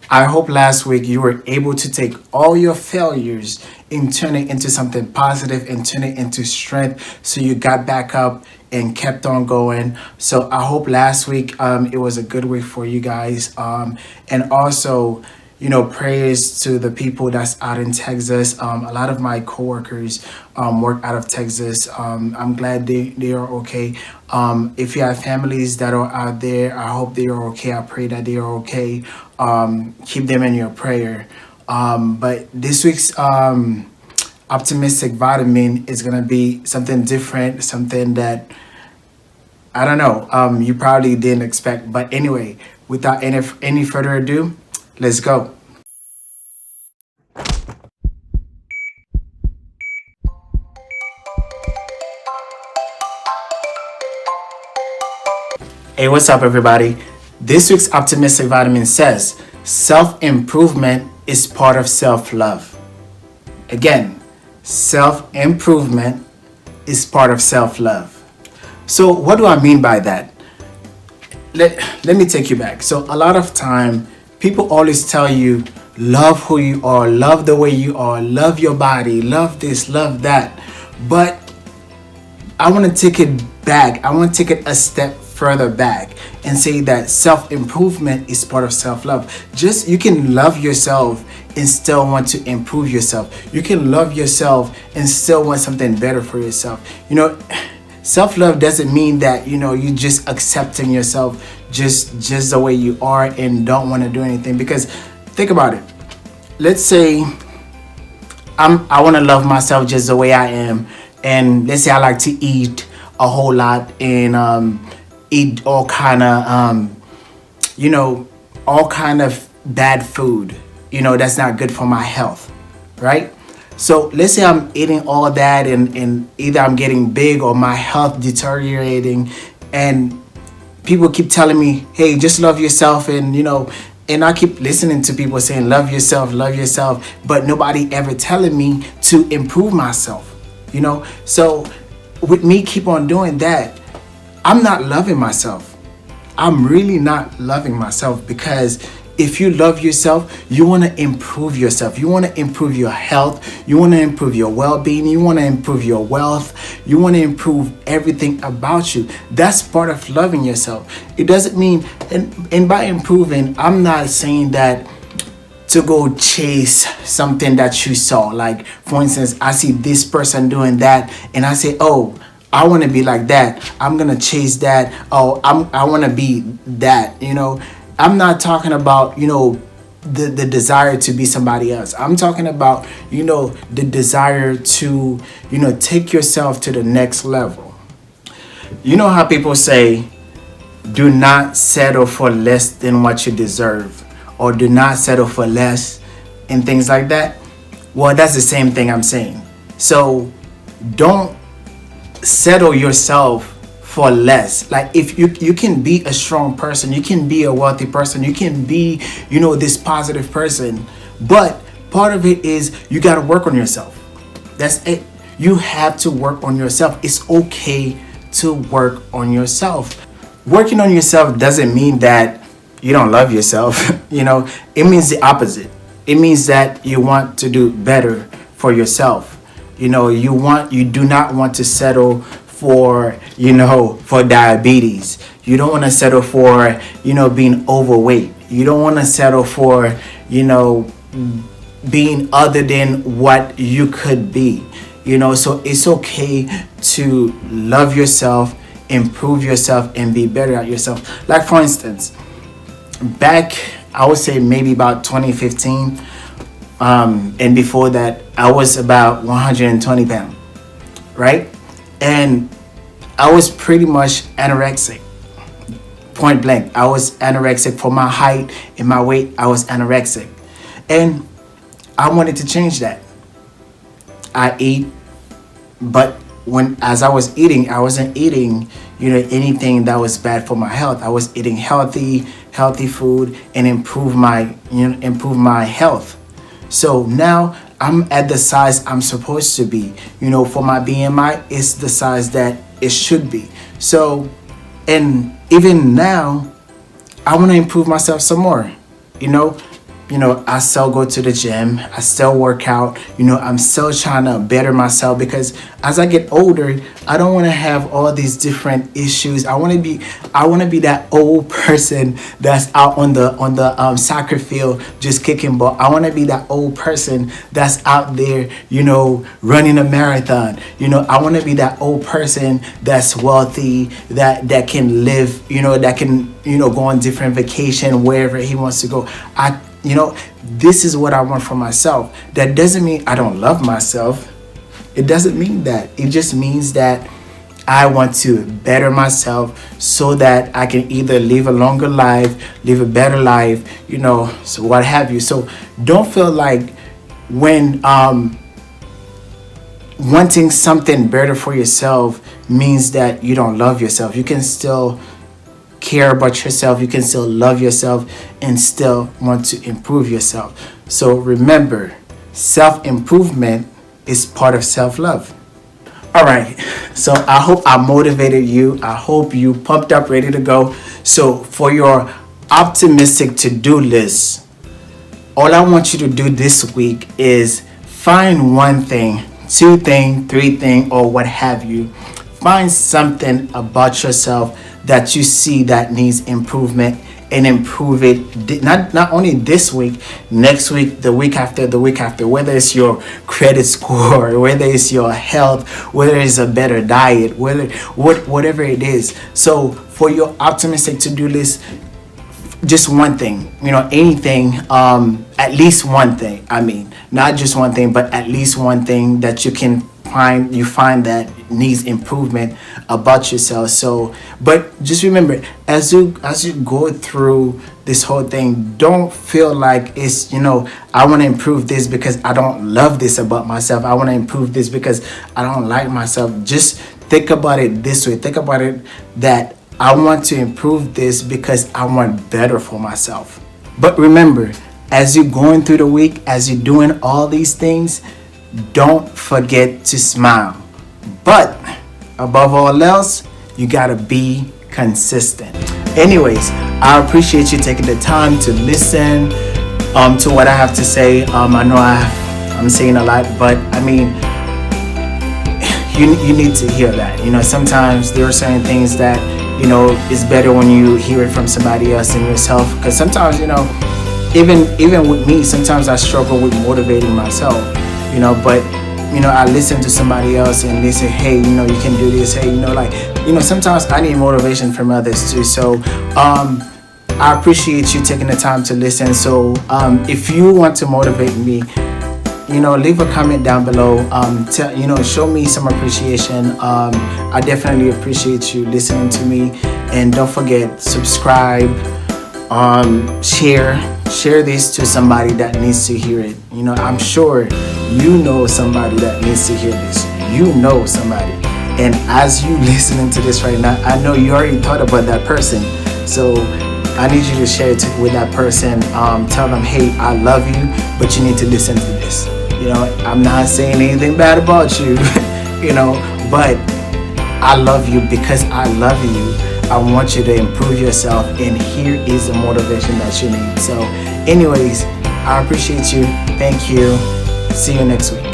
I hope last week you were able to take all your failures and turn it into something positive and turn it into strength. So you got back up and kept on going. So I hope last week it was a good week for you guys. And also, prayers to the people that's out in Texas. A lot of my coworkers work out of Texas. I'm glad they are okay. If you have families that are out there, I hope they are okay. I pray that they are okay. Keep them in your prayer. But this week's optimistic vitamin is gonna be something different, something that I don't know. You probably didn't expect. But anyway, without any further ado, let's go. Hey, what's up, everybody? This week's optimistic vitamin says self improvement is part of self love. Again, self improvement is part of self love. So, what do I mean by that? Let me take you back. So, a lot of time, people always tell you, love who you are, love the way you are, love your body, love this, love that. But I want to take it back. I want to take it a step further back and say that self-improvement is part of self-love. Just you can love yourself and still want to improve yourself. You can love yourself and still want something better for yourself. Self-love doesn't mean that, you just accepting yourself just the way you are and don't want to do anything. Because think about it. Let's say I want to love myself just the way I am. And let's say I like to eat a whole lot and eat all kind of all kind of bad food, that's not good for my health, right? So let's say I'm eating all that and either I'm getting big or my health deteriorating, and people keep telling me, hey, just love yourself, and I keep listening to people saying love yourself, but nobody ever telling me to improve myself, so with me keep on doing that, I'm not loving myself. I'm really not loving myself, because if you love yourself, you want to improve yourself. You want to improve your health. You want to improve your well-being. You want to improve your wealth. You want to improve everything about you. That's part of loving yourself. It doesn't mean, and by improving, I'm not saying that to go chase something that you saw. Like, for instance, I see this person doing that and I say, oh, I want to be like that. I'm going to chase that. Oh, I want to be that, I'm not talking about, the desire to be somebody else. I'm talking about, the desire to, take yourself to the next level. You know how people say, do not settle for less than what you deserve, or do not settle for less and things like that? Well, that's the same thing I'm saying. So don't settle yourself for less. Like, if you can be a strong person, you can be a wealthy person, you can be, this positive person, but part of it is you got to work on yourself. That's it. You have to work on yourself. It's okay to work on yourself. Working on yourself doesn't mean that you don't love yourself. It means the opposite. It means that you want to do better for yourself. You do not want to settle for diabetes. You don't want to settle for, being overweight. You don't want to settle for, being other than what you could be. So it's okay to love yourself, improve yourself, and be better at yourself. Like, for instance, back, I would say maybe about 2015, and before that, I was about 120 pounds, right? And I was pretty much anorexic, point blank. I was anorexic for my height and my weight. I was anorexic, and I wanted to change that. I eat, but as I was eating, I wasn't eating, anything that was bad for my health. I was eating healthy food and improve my health. So now I'm at the size I'm supposed to be. For my BMI, it's the size that it should be. So, and even now, I want to improve myself some more. I still go to the gym, I still work out, I'm still trying to better myself, because as I get older, I don't want to have all these different issues. I want to be that old person that's out on the soccer field just kicking ball. I want to be that old person that's out there, running a marathon. I want to be that old person that's wealthy, that can live, that can, go on different vacation wherever he wants to go. This is what I want for myself. That doesn't mean I don't love myself. It doesn't mean that. It just means that I want to better myself so that I can either live a longer life, live a better life, so what have you. So don't feel like when wanting something better for yourself means that you don't love yourself. You can still care about yourself, you can still love yourself, and still want to improve yourself. So remember, self-improvement is part of self-love. All right, so I hope I motivated you. I hope you pumped up, ready to go. So for your optimistic to-do list, all I want you to do this week is find one thing, two thing, three thing, or what have you. Find something about yourself that you see that needs improvement, and improve it not only this week, next week, the week after, whether it's your credit score, whether it's your health, whether it's a better diet, whatever it is. So for your optimistic to-do list, just one thing, anything, at least one thing. I mean, not just one thing, but at least one thing that you find that needs improvement about yourself. So, but just remember, as you go through this whole thing, don't feel like it's, I want to improve this because I don't love this about myself. I want to improve this because I don't like myself. Just think about it this way. Think about it that I want to improve this because I want better for myself. But remember, as you're going through the week, as you're doing all these things, don't forget to smile. But above all else, you gotta be consistent. Anyways, I appreciate you taking the time to listen to what I have to say. I know I'm saying a lot, but I mean, you need to hear that. Sometimes there are certain things that it's better when you hear it from somebody else than yourself. Because sometimes even with me, sometimes I struggle with motivating myself. But I listen to somebody else and they say, hey, you can do this. Hey, sometimes I need motivation from others too. So I appreciate you taking the time to listen. So if you want to motivate me, leave a comment down below. Show me some appreciation. I definitely appreciate you listening to me. And don't forget, subscribe, share this to somebody that needs to hear it. I'm sure somebody that needs to hear this. Somebody. And as you listening to this right now, I know you already thought about that person. So I need you to share it with that person. Tell them, hey, I love you, but you need to listen to this. I'm not saying anything bad about you, but I love you because I love you. I want you to improve yourself, and here is the motivation that you need. So anyways, I appreciate you. Thank you. See you next week.